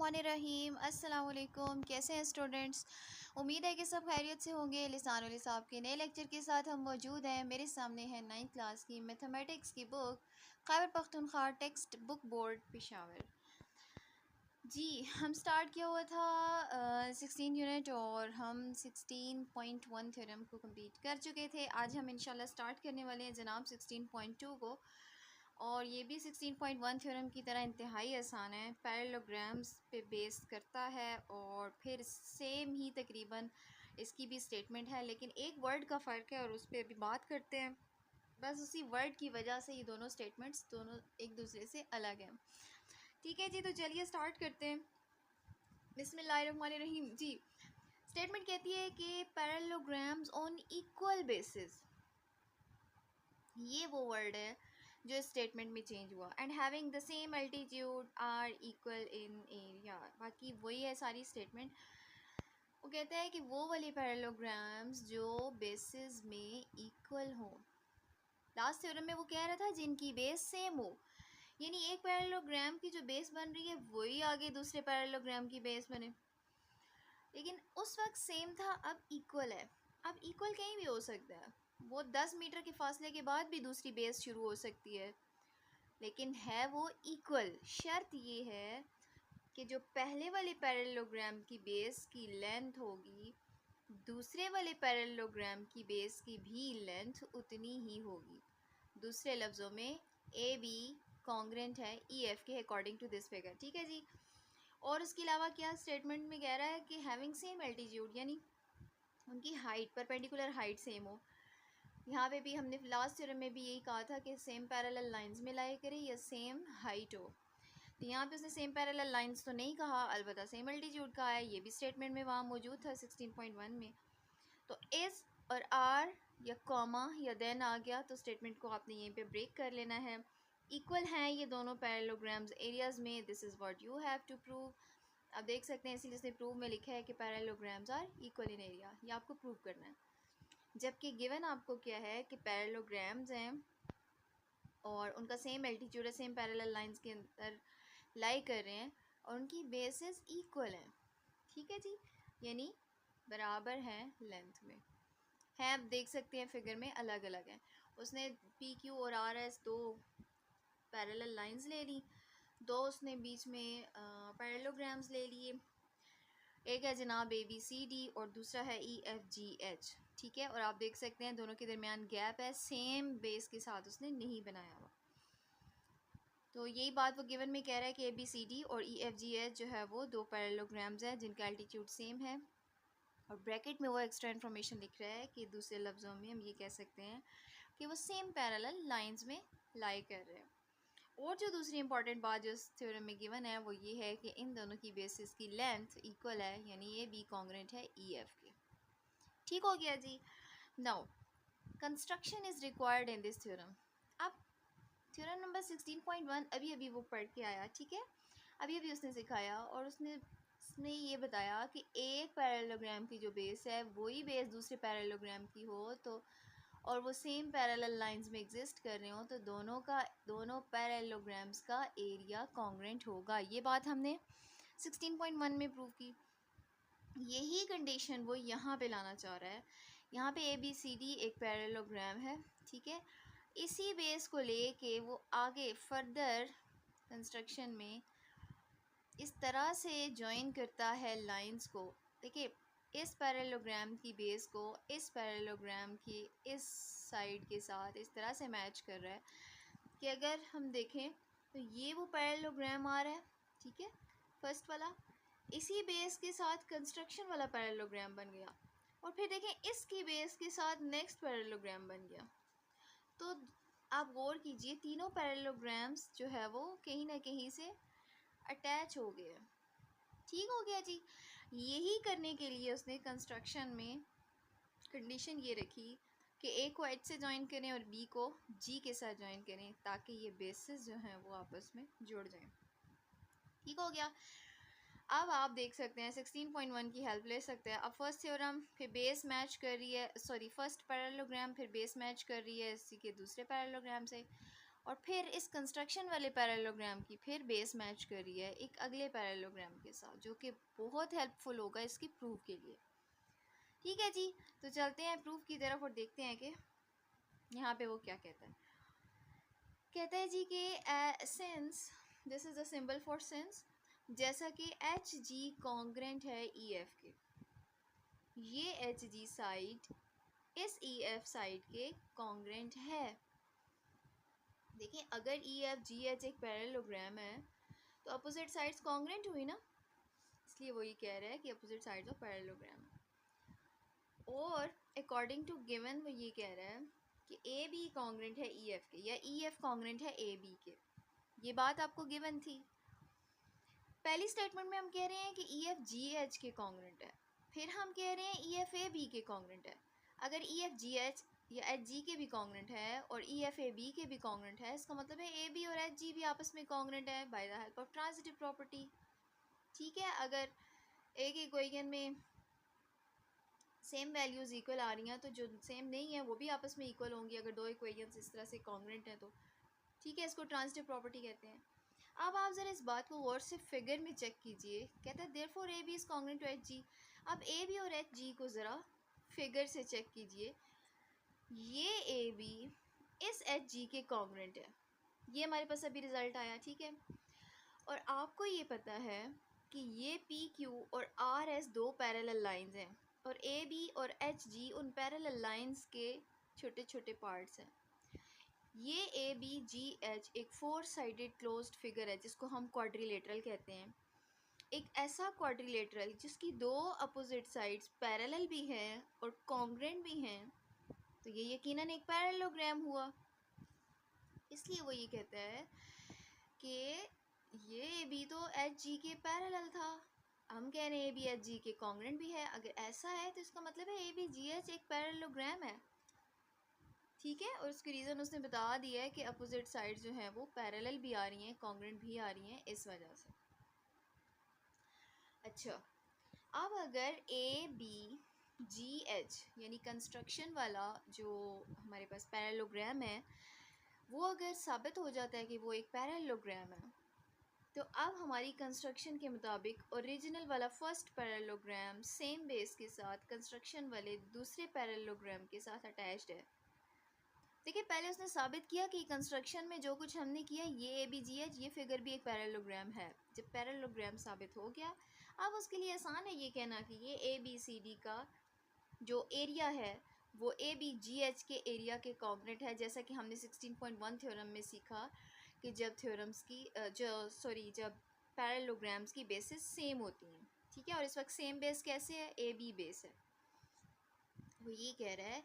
बिस्मिल्लाहिर्रहमानिर्रहीम। अस्सलाम वालेकुम। कैसे हैं स्टूडेंट्स? उम्मीद है कि सब खैरियत से होंगे। लिसानुल हिसाब के नए लेक्चर के साथ हम मौजूद हैं। मेरे सामने है 9th क्लास की मैथमेटिक्स की book Khyber Pakhtunkhwa text book board Peshawar. जी, हम स्टार्ट किया हुआ था 16 यूनिट और हम 16.1 थ्योरम को कंप्लीट कर चुके थे। आज हम इंशाल्लाह स्टार्ट करने वाले हैं जनाब 16.2 को, और ये भी 16.1 थ्योरम की तरह इंतहाई आसान है। पैरेललोग्राम्स पे बेस करता है और फिर सेम ही तकरीबन इसकी भी स्टेटमेंट है, लेकिन एक वर्ड का फ़र्क है और उस पर अभी बात करते हैं। बस उसी वर्ड की वजह से ये दोनों स्टेटमेंट्स दोनों एक दूसरे से अलग हैं। ठीक है जी, तो चलिए स्टार्ट करते हैं। बिस्मिल्लाहिर्रहमानिर्रहीम। जी, स्टेटमेंट कहती है कि पैरेललोग्राम्स ऑन इक्वल बेसिस, ये वो वर्ड है जो स्टेटमेंट में चेंज हुआ, and having the same altitude are equal in area. बाकी वही है सारी स्टेटमेंट। वो कहता है कि वो वाले पैरेललोग्राम्स जो बेसिस में इक्वल हो। लास्ट थ्योरम में वो कह रहा था जिनकी बेस सेम हो, यानी एक पैरेललोग्राम की जो बेस बन रही है वही आगे दूसरे पैरेललोग्राम की बेस बने, लेकिन उस वक्त सेम था, अब इक्वल है। अब इक्वल कहीं भी हो सकता है, वो 10 मीटर के फासले के बाद भी दूसरी बेस शुरू हो सकती है, लेकिन है वो इक्वल। शर्त ये है कि जो पहले वाले पैरेललोग्राम की बेस की लेंथ होगी, दूसरे वाले पैरेललोग्राम की बेस की भी लेंथ उतनी ही होगी। दूसरे लफ्ज़ों में ए बी कॉन्ग्रेंट है ई एफ के अकॉर्डिंग टू दिस फिगर। ठीक है जी। और उसके अलावा क्या स्टेटमेंट में कह रहा है कि हैविंग सेम एल्टीट्यूड, यानी उनकी हाइट परपेंडिकुलर हाइट सेम हो। यहाँ पे भी हमने लास्ट थ्योरम में भी यही कहा था कि सेम पैरेलल लाइंस में लाई करें या सेम हाइट हो। तो यहाँ पे उसने सेम पैरेलल लाइंस तो नहीं कहा, अलबत्ता सेम एल्टीट्यूड कहा है। ये भी स्टेटमेंट में वहाँ मौजूद था 16.1 में। तो इस और आर या कॉमा या देन आ गया तो स्टेटमेंट को आपने यहीं पे ब्रेक कर लेना है। इक्वल हैं ये दोनों पैरेललोग्राम्स एरियाज़ में, this is what you have to prove. अब देख सकते हैं इसीलिए इसने प्रूव में लिखा है कि parallelograms are equal in area, ये आपको प्रूव करना है। जबकि गिवन आपको क्या है कि पैरेललोग्राम्स हैं और उनका सेम एल्टीट्यूड है, सेम पैरेलल लाइंस के अंदर लाई कर रहे हैं और उनकी बेसिस इक्वल हैं। ठीक है जी, यानी बराबर हैं लेंथ में है। आप देख सकते हैं फिगर में अलग अलग हैं। उसने पी क्यू और आर एस दो पैरेलल लाइंस ले ली, दो उसने बीच में पैरेललोग्राम्स ले लिए। एक है जनाब ए बी सी डी और दूसरा है ई एफ जी एच। ठीक है, और आप देख सकते हैं दोनों के दरमियान गैप है, सेम बेस के साथ उसने नहीं बनाया हुआ। तो यही बात वो गिवन में कह रहा है कि ए बी सी डी और ई एफ जी एच जो है वो दो पैरेललोग्राम्स हैं जिनका एल्टीट्यूड सेम है, और ब्रैकेट में वो एक्स्ट्रा इन्फॉर्मेशन लिख रहा है कि दूसरे लफ्ज़ों में हम ये कह सकते हैं कि वो सेम पैरेलल लाइंस में लाई कर रहे हैं। और जो दूसरी इंपॉर्टेंट बात जो इस थ्योरम में गिवन है वो ये है कि इन दोनों की बेसिस की लेंथ इक्वल है, यानी ये बी कॉन्ग्रेंट है ई एफ के। ठीक हो गया जी। Now construction is required in this theorem. अब थ्योरम नंबर 16.1 अभी अभी वो पढ़ के आया। ठीक है, अभी अभी उसने सिखाया और उसने ये बताया कि एक पैरेललोग्राम की जो बेस है वही बेस दूसरे पैरेललोग्राम की हो तो, और वो सेम पैरेलल लाइंस में एग्जिस्ट कर रहे हो तो दोनों पैरेललोग्राम्स का एरिया कॉन्ग्रेंट होगा। ये बात हमने 16.1 में प्रूव की। यही कंडीशन वो यहाँ पे लाना चाह रहा है। यहाँ पे ए बी सी डी एक पैरेललोग्राम है। ठीक है, इसी बेस को लेके वो आगे फर्दर कंस्ट्रक्शन में इस तरह से जॉइन करता है लाइंस को। देखिए, इस पैरेललोग्राम की बेस को इस पैरेललोग्राम की इस साइड के साथ इस तरह से मैच कर रहा है कि अगर हम देखें तो ये वो पैरेललोग्राम आ रहा है। ठीक है, फर्स्ट वाला इसी बेस के साथ कंस्ट्रक्शन वाला पैरेललोग्राम बन गया, और फिर देखें इसकी बेस के साथ नेक्स्ट पैरेललोग्राम बन गया। तो आप गौर कीजिए, तीनों पैरेललोग्राम्स जो है वो कहीं ना कहीं से अटैच हो गए। ठीक हो गया जी। यही करने के लिए उसने कंस्ट्रक्शन में कंडीशन ये रखी कि ए को एच से ज्वाइन करें और बी को जी के साथ ज्वाइन करें ताकि ये बेसिस जो हैं वो आपस में जुड़ जाएं। ठीक हो गया। अब आप देख सकते हैं 16.1 की हेल्प ले सकते हैं। अब फर्स्ट थ्योरम फिर बेस मैच कर रही है, सॉरी फर्स्ट पैरेललोग्राम फिर बेस मैच कर रही है इसी के दूसरे पैरेललोग्राम से, और फिर इस कंस्ट्रक्शन वाले पैरेललोग्राम की फिर बेस मैच करी है एक अगले पैरेललोग्राम के साथ, जो कि बहुत हेल्पफुल होगा इसकी प्रूफ के लिए। ठीक है जी, तो चलते हैं प्रूफ की तरफ और देखते हैं कि यहाँ पे वो क्या कहता है। कहता है जी कि since this is a symbol for since, जैसा कि एच जी कॉन्ग्रेंट है ई एफ के, ये एच जी साइड इस ई एफ साइड के कॉन्ग्रेंट है। देखिए अगर ई एफ जी एच एक पैरेललोग्राम है तो अपोजिट साइड्स कॉन्ग्रेंट हुई ना, इसलिए वो ये कह रहा है कि अपोजिट साइड्स ऑफ पैरेललोग्राम। और अकॉर्डिंग टू गिवन वो ये कह रहा है कि ए बी कॉन्ग्रेंट है ई एफ के, या ई एफ कॉन्ग्रेंट है ए बी के। ये बात आपको गिवन थी। पहली स्टेटमेंट में हम कह रहे हैं कि ई एफ जी एच के कॉन्ग्रेंट है, फिर हम कह रहे हैं ई एफ ए बी के कॉन्ग्रेंट है। अगर ई एफ जी एच या एच जी के भी कॉन्ग्रेंट है और ई एफ ए बी के भी कॉन्ग्रेंट है, इसका मतलब है ए बी और एच जी भी आपस में कॉन्ग्रेंट है by the help of transitive property. ठीक है, अगर एक इक्वेशन में सेम वैल्यूज़ इक्वल आ रही हैं तो जो सेम नहीं है वो भी आपस में इक्वल होंगी, अगर दो इक्वेशंस इस तरह से कॉन्ग्रेंट हैं तो। ठीक है, इसको ट्रांजिटिव प्रॉपर्टी कहते हैं। अब आप ज़रा इस बात को गौर से फिगर में चेक कीजिए। कहता है therefore A B is congruent to H G. अब ए बी और एच जी को ज़रा फिगर से चेक कीजिए। ये ए बी इस एच जी के कॉन्ग्रेंट है, ये हमारे पास अभी रिज़ल्ट आया। ठीक है, और आपको ये पता है कि ये पी क्यू और आर एस दो पैरेलल लाइंस हैं और ए बी और एच जी उन पैरेलल लाइंस के छोटे छोटे पार्ट्स हैं। ये ए बी जी एच एक फोर साइडेड क्लोज्ड फिगर है जिसको हम क्वाड्रिलेटरल कहते हैं। एक ऐसा क्वाड्रिलेटरल जिसकी दो अपोजिट साइड्स पैरेलल भी हैं और कॉन्ग्रेंट भी हैं, तो ये यकीनन एक पैरेललोग्राम हुआ। इसलिए वो ये कहता है कि ये भी तो एच जी के पैरेलल था। हम कह रहे हैं ए बी एच जी के कॉन्ग्रेंट भी है। अगर ऐसा है तो इसका मतलब है ए बी जी एच एक पैरेललोग्राम है। ठीक है, और उसकी रीज़न उसने बता दिया है कि अपोजिट साइड जो है वो पैरेलल भी आ रही हैं, कॉन्ग्रेंट भी आ रही हैं, इस वजह से। अच्छा, अब अगर ए बी जी एच यानी कंस्ट्रक्शन वाला जो हमारे पास पैरेललोग्राम है वो अगर साबित हो जाता है कि वो एक पैरेललोग्राम है, तो अब हमारी कंस्ट्रक्शन के मुताबिक ओरिजिनल वाला फर्स्ट पैरेललोग्राम सेम बेस के साथ कंस्ट्रक्शन वाले दूसरे पैरेललोग्राम के साथ अटैच्ड है। देखिए पहले उसने साबित किया कि कंस्ट्रक्शन में जो कुछ हमने किया ये ए बी जी एच ये फिगर भी एक पैरेललोग्राम है। जब पैरेललोग्राम साबित हो गया, अब उसके लिए आसान है ये कहना कि ये ए बी सी डी का जो एरिया है वो ए बी जी एच के एरिया के कॉन्ग्रेंट है, जैसा कि हमने 16.1 थ्योरम में सीखा कि जब थ्योरम्स की जब पैरेललोग्राम्स की बेसिस सेम होती हैं। ठीक है, और इस वक्त सेम बेस कैसे है, ए बी बेस है। वो ये कह रहा है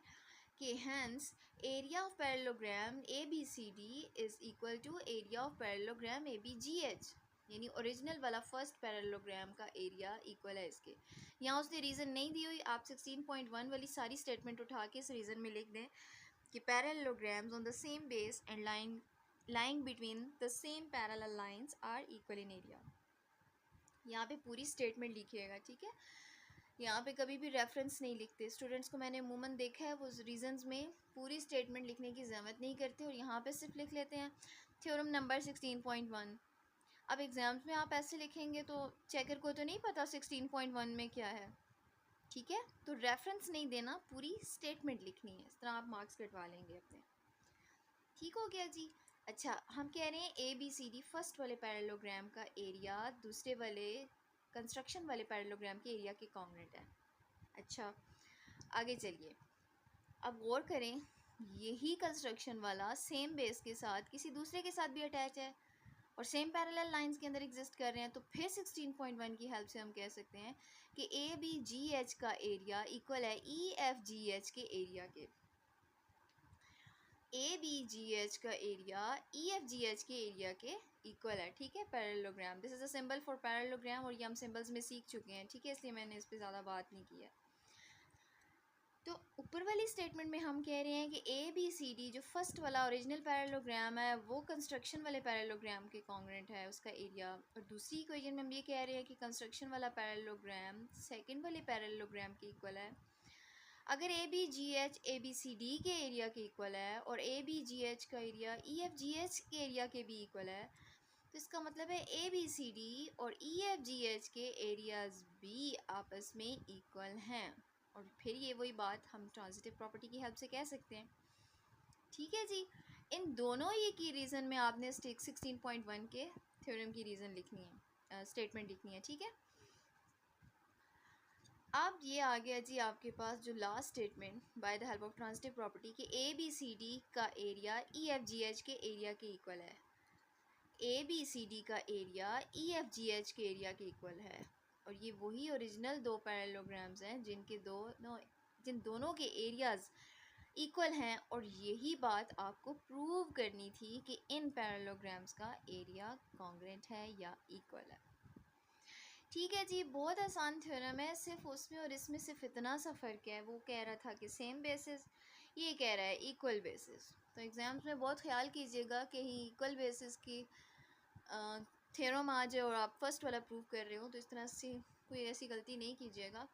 कि hence area of parallelogram A B C D is equal to area of parallelogram A B G H, यानी ओरिजिनल वाला फर्स्ट पैरेललोग्राम का एरिया इक्वल है इसके। यहाँ उसने रीज़न नहीं दी हुई, आप 16.1 वाली सारी स्टेटमेंट उठा के इस रीज़न में लिख दें कि parallelograms on the same base and lying between the same parallel lines are equal in area। यहाँ पे पूरी स्टेटमेंट लिखिएगा। ठीक है, यहाँ पे कभी भी रेफरेंस नहीं लिखते। स्टूडेंट्स को मैंने अमूमन देखा है वो रीजंस में पूरी स्टेटमेंट लिखने की ज़रूरत नहीं करते और यहाँ पे सिर्फ लिख लेते हैं थ्योरम नंबर 16.1। अब एग्ज़ाम्स में आप ऐसे लिखेंगे तो चेकर को तो नहीं पता 16.1 में क्या है। ठीक है, तो रेफरेंस नहीं देना, पूरी स्टेटमेंट लिखनी है, इस तरह आप मार्क्स कटवा लेंगे अपने। ठीक हो गया जी। अच्छा, हम कह रहे हैं A B C D first वाले पैरेललोग्राम का एरिया दूसरे वाले कंस्ट्रक्शन वाले पैरेललोग्राम के एरिया के कॉन्ग्रेंट है। अच्छा, आगे चलिए, अब गौर करें, यही कंस्ट्रक्शन वाला सेम बेस के साथ किसी दूसरे के साथ भी अटैच है और सेम पैरेलल लाइंस के अंदर एग्जिस्ट कर रहे हैं, तो फिर 16.1 की हेल्प से हम कह सकते हैं कि ए बी जी एच का एरिया इक्वल है ई एफ जी एच के एरिया के। ए बी जी एच का area E F G H के एरिया के इक्वल है। ठीक है, parallelogram, this is a symbol for parallelogram, और ये हम सिंबल्स में सीख चुके हैं। ठीक है, इसलिए मैंने इस पर ज़्यादा बात नहीं की है। तो ऊपर वाली स्टेटमेंट में हम कह रहे हैं कि ए बी सी डी जो फर्स्ट वाला ओरिजिनल पैरेललोग्राम है वो कंस्ट्रक्शन वाले पैरेललोग्राम के कॉन्ग्रेंट है उसका एरिया, और दूसरी इक्वेशन में हम ये कह रहे हैं कि कंस्ट्रक्शन वाला पैरेललोग्राम सेकंड वाले पैरेललोग्राम के इक्वल है। अगर A B G H A B C D के एरिया के इक्वल है और ए बी जी एच का area E F G H के एरिया के भी इक्वल है, तो इसका मतलब है ए बी सी डी और ई एफ जी एच के एरियाज भी आपस में इक्वल हैं। और फिर ये वही बात हम ट्रांजिटिव प्रॉपर्टी की हेल्प से कह सकते हैं। ठीक है जी, इन दोनों ही की रीज़न में आपने 16.1 के थ्योरम की रीज़न लिखनी है, स्टेटमेंट लिखनी है। ठीक है, अब ये आ गया जी आपके पास जो last statement by the help of transitive property कि ए बी सी डी का area E F G H के एरिया के इक्वल है। ए बी सी डी का area E F G H के एरिया के इक्वल है। और ये वही ओरिजिनल दो पैरेललोग्राम्स हैं जिन दोनों के एरियाज इक्वल हैं, और यही बात आपको प्रूव करनी थी कि इन पैरेललोग्राम्स का एरिया कॉन्ग्रुएंट है या इक्वल है। ठीक है जी, बहुत आसान थ्योरम है, सिर्फ उसमें और इसमें सिर्फ इतना सा फ़र्क है। वो कह रहा था कि सेम बेसिस, ये कह रहा है इक्वल बेसिस। तो एग्ज़ाम्स में बहुत ख्याल कीजिएगा कि इक्वल बेसिस की थ्योरम आ जाए और आप फर्स्ट वाला प्रूव कर रहे हो, तो इस तरह से कोई ऐसी गलती नहीं कीजिएगा।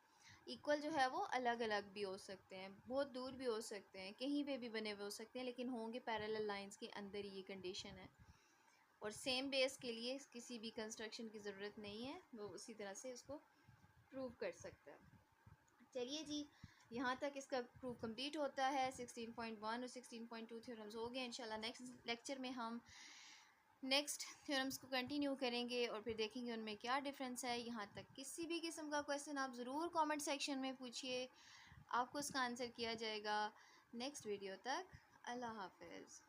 इक्वल जो है वो अलग अलग भी हो सकते हैं, बहुत दूर भी हो सकते हैं, कहीं पे भी बने हुए हो सकते हैं, लेकिन होंगे पैरेलल लाइंस के अंदर ही, ये कंडीशन है। और सेम बेस के लिए किसी भी कंस्ट्रक्शन की ज़रूरत नहीं है, वो उसी तरह से इसको प्रूव कर सकता है। चलिए जी, यहाँ तक इसका प्रूव कंप्लीट होता है। 16.1 और 16.2 थ्योरम्स हो गए। इंशाल्लाह नेक्स्ट लेक्चर में हम नेक्स्ट थ्योरम्स को कंटिन्यू करेंगे और फिर देखेंगे उनमें क्या डिफरेंस है। यहाँ तक किसी भी किस्म का क्वेश्चन आप ज़रूर कमेंट सेक्शन में पूछिए, आपको उसका आंसर किया जाएगा। नेक्स्ट वीडियो तक अल्लाह हाफ़िज़।